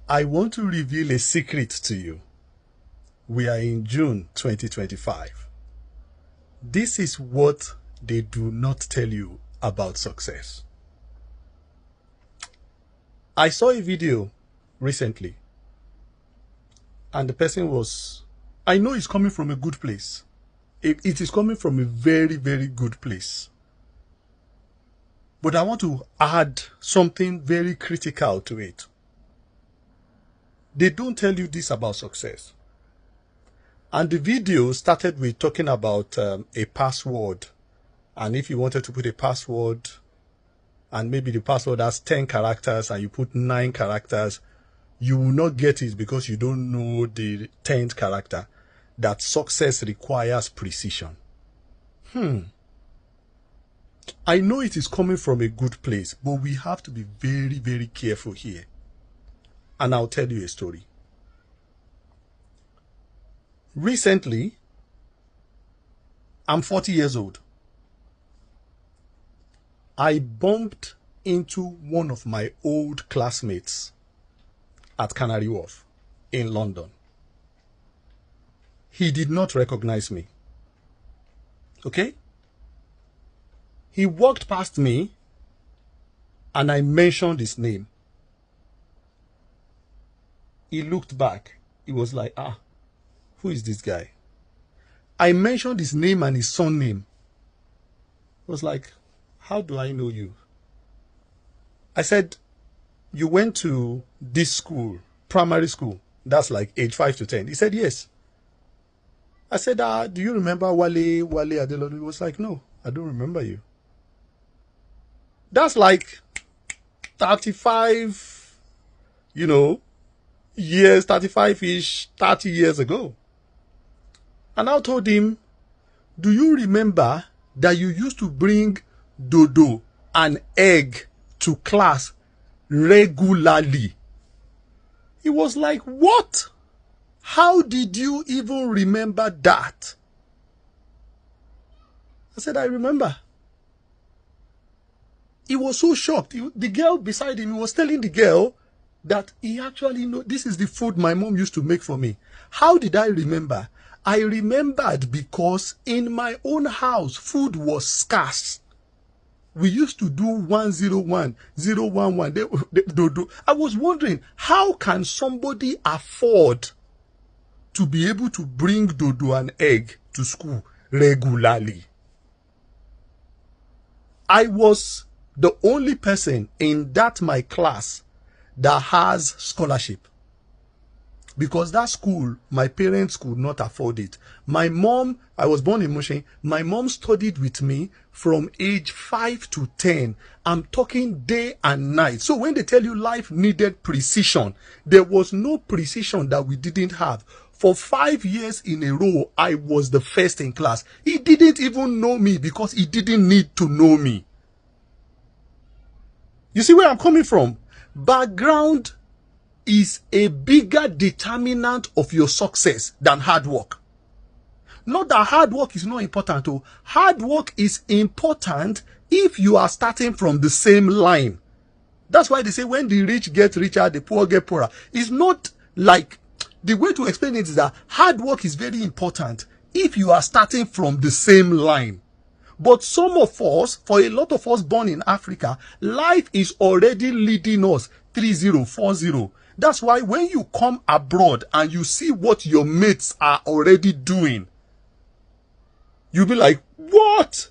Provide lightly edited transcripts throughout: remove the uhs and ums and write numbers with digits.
I want to reveal a secret to you. We are in June 2025. This is what they do not tell you about success. I saw a video recently, and the person was, I know it's coming from a good place. It is coming from a very, very good place. But I want to add something very critical to it. They don't tell you this about success. And the video started with talking about a password. And if you wanted to put a password, and maybe the password has 10 characters and you put 9 characters, you will not get it because you don't know the 10th character. That success requires precision. I know it is coming from a good place, but we have to be very, very careful here. And I'll tell you a story. Recently, I'm 40 years old. I bumped into one of my old classmates at Canary Wharf in London. He did not recognize me. Okay? He walked past me and I mentioned his name. He looked back. He was like, who is this guy? I mentioned his name and his surname. He was like, how do I know you? I said, you went to this school, primary school. That's like age 5 to 10. He said, yes. I said, do you remember Wale ADELODUN? He was like, no, I don't remember you. That's like 35, years, 35-ish, 30 years ago. And I told him, do you remember that you used to bring dodo and egg to class regularly? He was like, what? How did you even remember that? I said, I remember. He was so shocked. The girl beside him, he was telling the girl that he actually know this is the food my mom used to make for me. How did I remember? I remembered because in my own house, food was scarce. We used to do 101, 011. I was wondering, how can somebody afford to be able to bring dodo and egg to school regularly? I was the only person in my class that has scholarship. Because that school, my parents could not afford it. My mom, I was born in Mushin. My mom studied with me from age 5 to 10. I'm talking day and night. So when they tell you life needed precision, there was no precision that we didn't have. For 5 years in a row, I was the first in class. He didn't even know me because he didn't need to know me. You see where I'm coming from? Background is a bigger determinant of your success than hard work. Not that hard work is not important. Hard work is important if you are starting from the same line. That's why they say when the rich get richer, the poor get poorer. It's not like, the way to explain it is that hard work is very important if you are starting from the same line. But some of us, for a lot of us born in Africa, life is already leading us 30, 40. That's why when you come abroad and you see what your mates are already doing, you'll be like, what?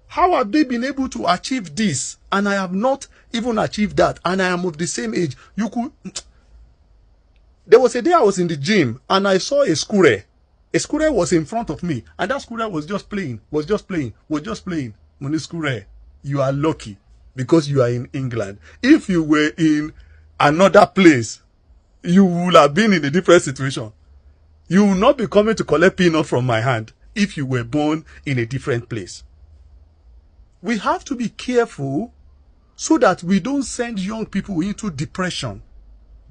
How have they been able to achieve this? And I have not even achieved that. And I am of the same age. There was a day I was in the gym and I saw a squirrel. A squirrel was in front of me. And that squirrel was just playing. Money squirrel, you are lucky because you are in England. If you were in another place, you would have been in a different situation. You will not be coming to collect peanut from my hand if you were born in a different place. We have to be careful so that we don't send young people into depression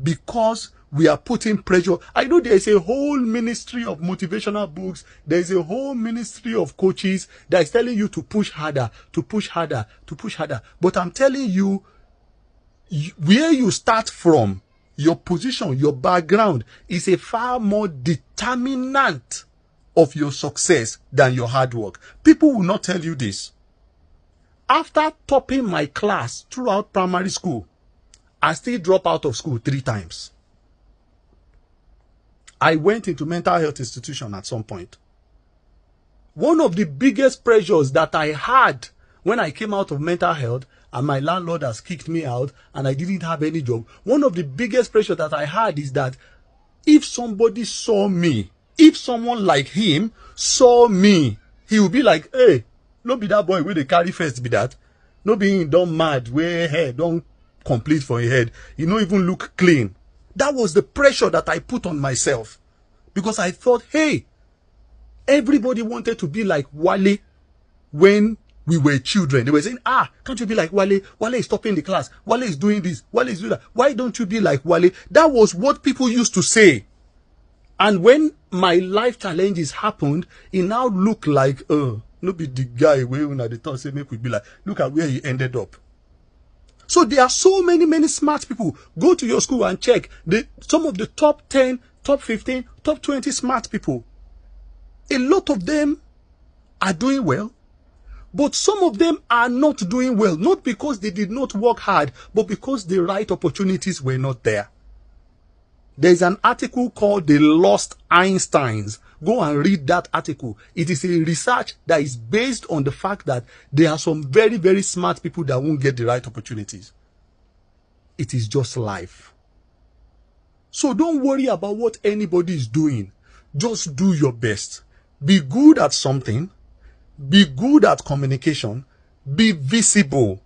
because we are putting pressure. I know there is a whole ministry of motivational books. There is a whole ministry of coaches that is telling you to push harder, to push harder, to push harder. But I'm telling you, where you start from your position, your background is a far more determinant of your success than your hard work. People will not tell you this. After topping my class throughout primary school, I still dropped out of school 3 times. I went into mental health institution at some point. One of the biggest pressures that I had when I came out of mental health and my landlord has kicked me out and I didn't have any job, one of the biggest pressure that I had is that if somebody saw me, if someone like him saw me, he would be like, hey, no be that boy where they carry first be that. No be him don't mad, where hair don't complete for your head. You don't even look clean. That was the pressure that I put on myself. Because I thought, hey, everybody wanted to be like Wale when we were children. They were saying, can't you be like Wale? Wale is topping the class. Wale is doing this. Wale is doing that. Why don't you be like Wale? That was what people used to say. And when my life challenges happened, it now looked like, no be the guy where when the thought say make we be like, look at where he ended up. So there are so many smart people. Go to your school and check some of the top 10, top 15, top 20 smart people. A lot of them are doing well, but some of them are not doing well, not because they did not work hard, but because the right opportunities were not there. There's an article called The Lost Einsteins. Go and read that article. It is a research that is based on the fact that there are some very smart people that won't get the right opportunities. It is just life. So don't worry about what anybody is doing. Just do your best. Be good at something. Be good at communication. Be visible.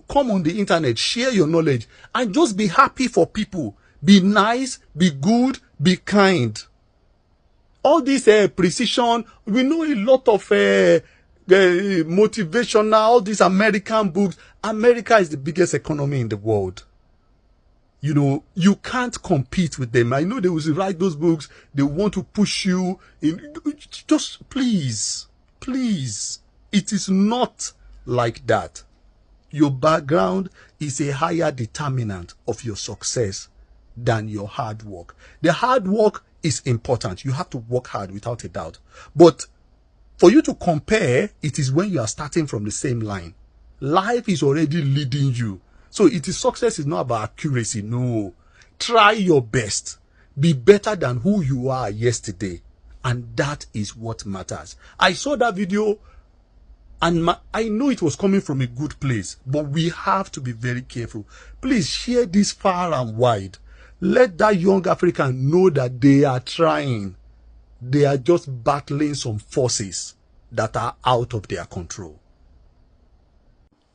Come on the internet, share your knowledge, and just be happy for people. Be nice, be good, be kind. All this precision, we know a lot of motivational, all these American books. America is the biggest economy in the world. You can't compete with them. I know they will write those books. They want to push you in. Just please. It is not like that. Your background is a higher determinant of your success than your hard work. The hard work is important. You have to work hard without a doubt. But for you to compare, it is when you are starting from the same line. Life is already leading you. So success is not about accuracy. No. Try your best. Be better than who you are yesterday. And that is what matters. I saw that video and I know it was coming from a good place, but we have to be very careful. Please share this far and wide. Let that young African know that they are trying. They are just battling some forces that are out of their control.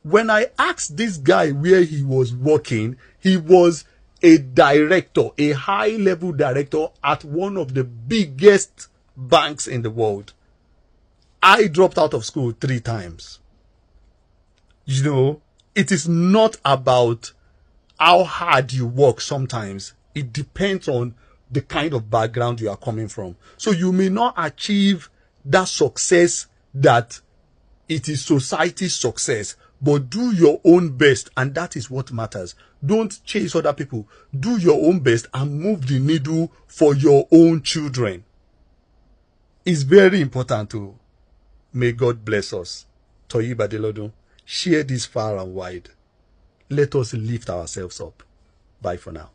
When I asked this guy where he was working, he was a director, a high-level director at one of the biggest banks in the world. I dropped out of school 3 times. It is not about how hard you work sometimes. It depends on the kind of background you are coming from. So you may not achieve that success that it is society's success, but do your own best, and that is what matters. Don't chase other people. Do your own best and move the needle for your own children. It's very important too. May God bless us. Toyi ADELODUN. Share this far and wide. Let us lift ourselves up. Bye for now.